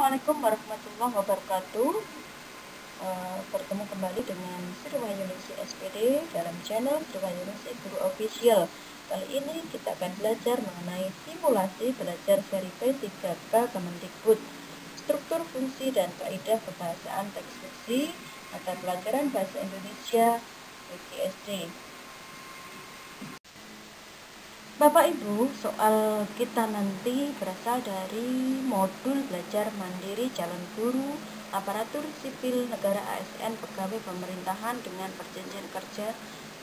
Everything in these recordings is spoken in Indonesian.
Assalamualaikum warahmatullahi wabarakatuh. Bertemu kembali dengan Sriwa Yunisi SPD dalam channel Sriwa Yunisi Guru Official. Kali ini kita akan belajar mengenai simulasi belajar seri P3K Kemendikbud, struktur fungsi dan kaidah kebahasaan teks fiksi, mata pelajaran bahasa Indonesia PGSD. Bapak Ibu, soal kita nanti berasal dari modul belajar mandiri calon guru aparatur sipil negara ASN pegawai pemerintahan dengan perjanjian kerja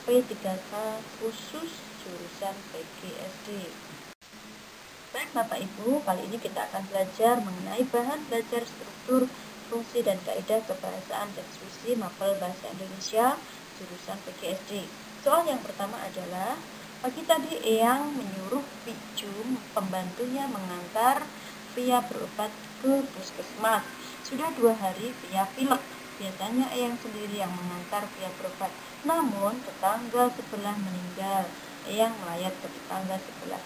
P3K khusus jurusan PGSD. Baik Bapak Ibu, kali ini kita akan belajar mengenai bahan belajar struktur, fungsi dan kaidah kebahasaan teks fiksi mapel bahasa Indonesia jurusan PGSD. Soal yang pertama adalah pagi tadi Eyang menyuruh Picum pembantunya mengantar Via berobat ke puskesmas. Sudah 2 hari Via pilek. Biasanya Eyang sendiri yang mengantar Via berobat. Namun tetangga sebelah meninggal. Eyang melayat ke tetangga sebelah.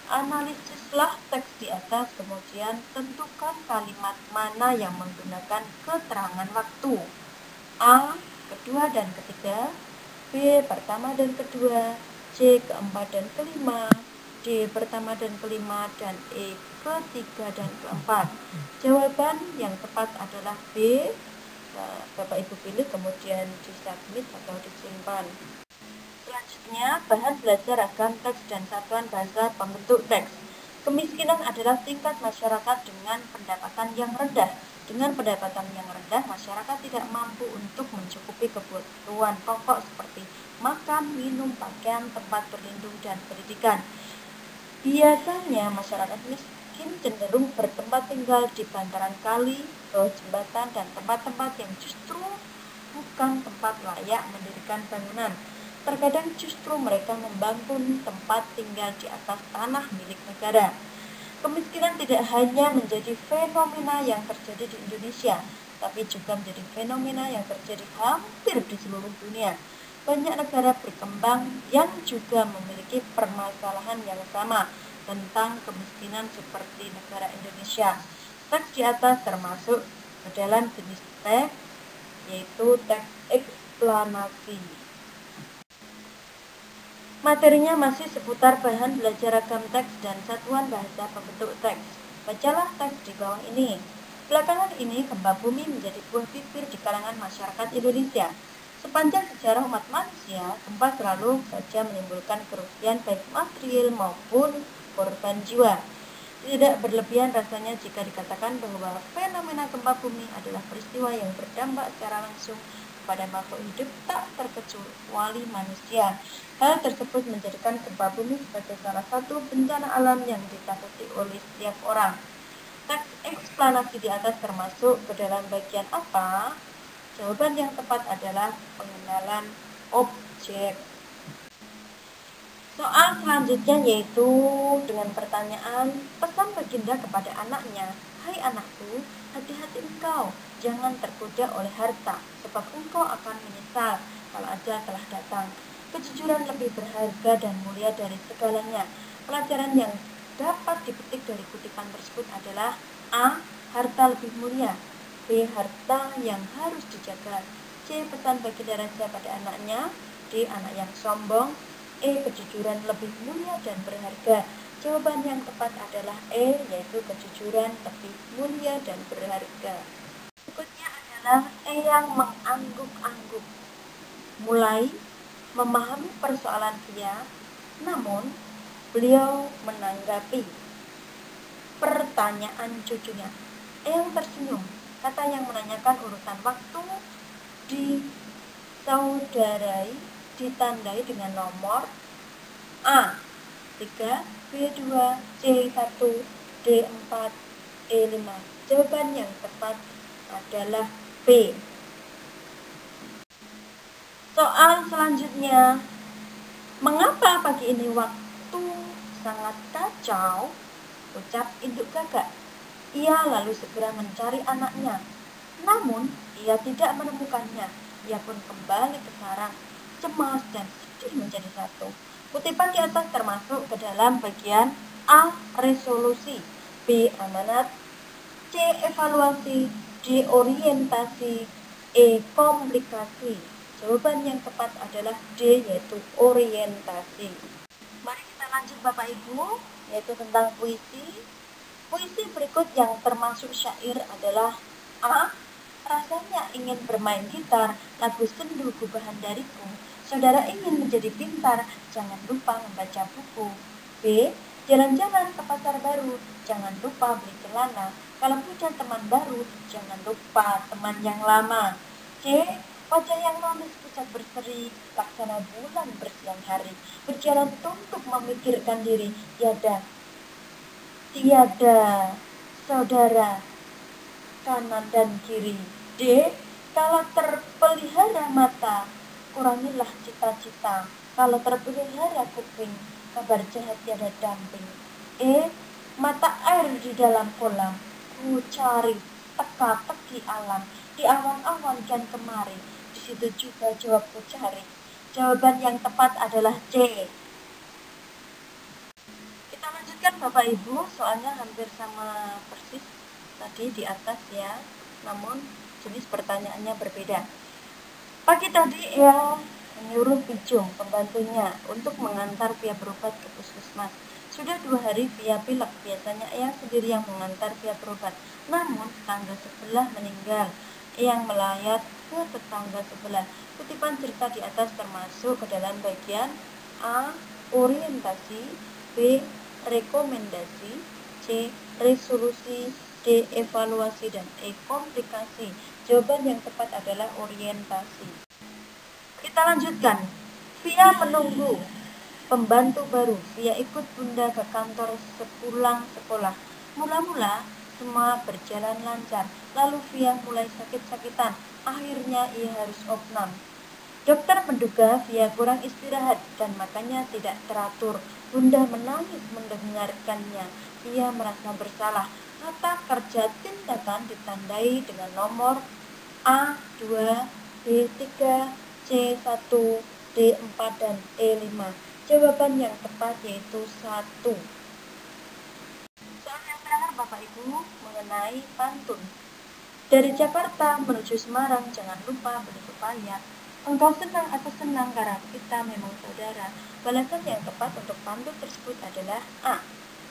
Analisislah teks di atas, kemudian tentukan kalimat mana yang menggunakan keterangan waktu. A. Kedua dan ketiga, B. Pertama dan kedua, C. Keempat dan kelima, D. Pertama dan kelima, dan E. Ketiga dan keempat. Jawaban yang tepat adalah B. Bapak Ibu pilih kemudian disubmit atau disimpan. Selanjutnya, bahan belajar ragam teks dan satuan bahasa pembentuk teks. Kemiskinan adalah tingkat masyarakat dengan pendapatan yang rendah. Dengan pendapatan yang rendah, masyarakat tidak mampu untuk mencukupi kebutuhan pokok seperti makan, minum, pakaian, tempat berlindung, dan pendidikan. Biasanya masyarakat miskin cenderung bertempat tinggal di bantaran kali, bawah jembatan, dan tempat-tempat yang justru bukan tempat layak mendirikan bangunan. Terkadang justru mereka membangun tempat tinggal di atas tanah milik negara. Kemiskinan tidak hanya menjadi fenomena yang terjadi di Indonesia, tapi juga menjadi fenomena yang terjadi hampir di seluruh dunia. Banyak negara berkembang yang juga memiliki permasalahan yang sama tentang kemiskinan seperti negara Indonesia. Teks di atas termasuk ke dalam jenis teks, yaitu teks eksplanasi. Materinya masih seputar bahan belajar ragam teks dan satuan bahasa pembentuk teks. Bacalah teks di bawah ini. Belakangan ini gempa bumi menjadi buah bibir di kalangan masyarakat Indonesia. Sepanjang sejarah umat manusia, gempa selalu saja menimbulkan kerugian baik material maupun korban jiwa. Tidak berlebihan rasanya jika dikatakan bahwa fenomena gempa bumi adalah peristiwa yang berdampak secara langsung pada makhluk hidup tak terkecuali manusia. Hal tersebut menjadikan gempa bumi sebagai salah satu bencana alam yang ditakuti oleh setiap orang. Teks eksplanasi di atas termasuk ke dalam bagian apa? Jawaban yang tepat adalah pengenalan objek. Soal selanjutnya yaitu dengan pertanyaan pesan baginda kepada anaknya. Hai anakku, hati-hati engkau, jangan tergoda oleh harta, sebab engkau akan menyesal kalau ajal telah datang. Kejujuran lebih berharga dan mulia dari segalanya. Pelajaran yang dapat dipetik dari kutipan tersebut adalah A. Harta lebih mulia, B. Harta yang harus dijaga, C. Pesan baginda raja pada anaknya, D. Anak yang sombong, E. Kejujuran lebih mulia dan berharga. Jawaban yang tepat adalah E, yaitu kejujuran lebih mulia dan berharga. Berikutnya adalah Eyang mengangguk-angguk. Mulai memahami persoalan Via, namun beliau menanggapi pertanyaan cucunya. Eyang tersenyum. Kata yang menanyakan urutan waktu disaudarai ditandai dengan nomor A 3, B 2, C 1, D 4, E 5. Jawaban yang tepat adalah B. Soal selanjutnya, mengapa pagi ini waktu sangat kacau? Ucap induk gagak. Ia lalu segera mencari anaknya. Namun, ia tidak menemukannya. Ia pun kembali ke sarang, cemas dan sedih menjadi satu. Kutipan di atas termasuk ke dalam bagian A. Resolusi, B. Amanat, C. Evaluasi. D. Orientasi. E. Komplikasi. Jawaban yang tepat adalah D, yaitu orientasi. Mari kita lanjut Bapak Ibu, yaitu tentang puisi. Puisi berikut yang termasuk syair adalah A. Rasanya ingin bermain gitar, lagu sendu gubahan dariku. Saudara ingin menjadi pintar, jangan lupa membaca buku. B. Jalan-jalan ke pasar baru, jangan lupa beli celana. Kalau punya teman baru, jangan lupa teman yang lama. C. Wajah yang manis pucat berseri, laksana bulan bersiang hari. Berjalan tunduk memikirkan diri, tiada saudara kanan dan kiri. D. Kalau terpelihara mata, kurangilah cita-cita. Kalau terpelihara kuping, kabar jahat tiada damping. E. Mata air di dalam kolam, ku cari teka-teki alam. Di awan-awan dan kemari, di situ juga jawabku cari. Jawaban yang tepat adalah C. Kita lanjutkan Bapak Ibu, soalnya hampir sama persis tadi di atas ya, namun jenis pertanyaannya berbeda. Pagi tadi ia menyuruh Pijung, pembantunya, untuk mengantar Pia berobat ke puskesmas. Sudah 2 hari Pia pilek, biasanya ia sendiri yang mengantar Pia berobat. Namun tetangga sebelah meninggal, yang melayat ke tetangga sebelah. Kutipan cerita di atas termasuk ke dalam bagian A. Orientasi, B. Rekomendasi, C. Resolusi, D. Evaluasi, dan E. Komplikasi. Jawaban yang tepat adalah orientasi. Kita lanjutkan. Via menunggu pembantu baru. Via ikut bunda ke kantor sepulang sekolah. Mula-mula semua berjalan lancar. Lalu Via mulai sakit-sakitan. Akhirnya ia harus opnam. Dokter menduga Via kurang istirahat dan makannya tidak teratur. Bunda menangis mendengarkannya. Via merasa bersalah. Nota kerja tindakan ditandai dengan nomor A2, B3, C1, D4, dan E5. Jawaban yang tepat yaitu 1. Soal yang terakhir Bapak Ibu mengenai pantun. Dari Jakarta menuju Semarang, jangan lupa beli pepaya. Engkau senang atau senang karena kita memang saudara. Balasan yang tepat untuk pantun tersebut adalah A.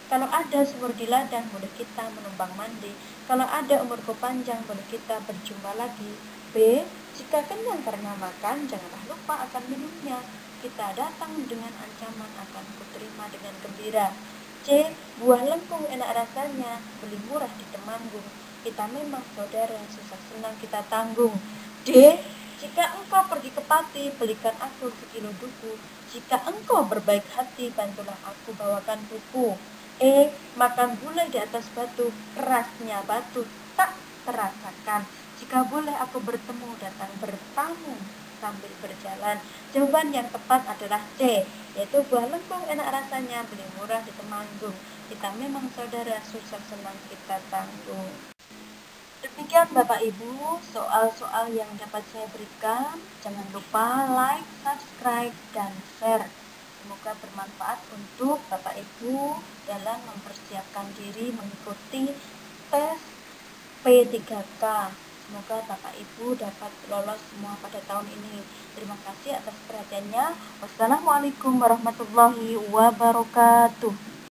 Kalau ada sumur di ladang, boleh kita menumpang mandi. Kalau ada umurku panjang, boleh kita berjumpa lagi. B. Jika kenyang karena makan, janganlah lupa akan minumnya. Kita datang dengan ancaman, akan kuterima dengan gembira. C. Buah lengkung enak rasanya, beli murah di Temanggung. Kita memang saudara, susah senang kita tanggung. D. Jika engkau pergi ke Pati, belikan aku sekilo duku. Jika engkau berbaik hati, bantulah aku bawakan buku. E. Makan gulai di atas batu, kerasnya batu tak terasakan. Jika boleh aku bertemu, datang bertamu sambil berjalan. Jawaban yang tepat adalah C, yaitu buah lengkung enak rasanya, beli murah di Temanggung. Kita memang saudara, susah senang kita tanggung. Demikian Bapak Ibu soal-soal yang dapat saya berikan. Jangan lupa like, subscribe, dan share. Semoga bermanfaat untuk Bapak Ibu dalam mempersiapkan diri mengikuti tes P3K. Semoga Bapak Ibu dapat lolos semua pada tahun ini. Terima kasih atas perhatiannya. Wassalamualaikum warahmatullahi wabarakatuh.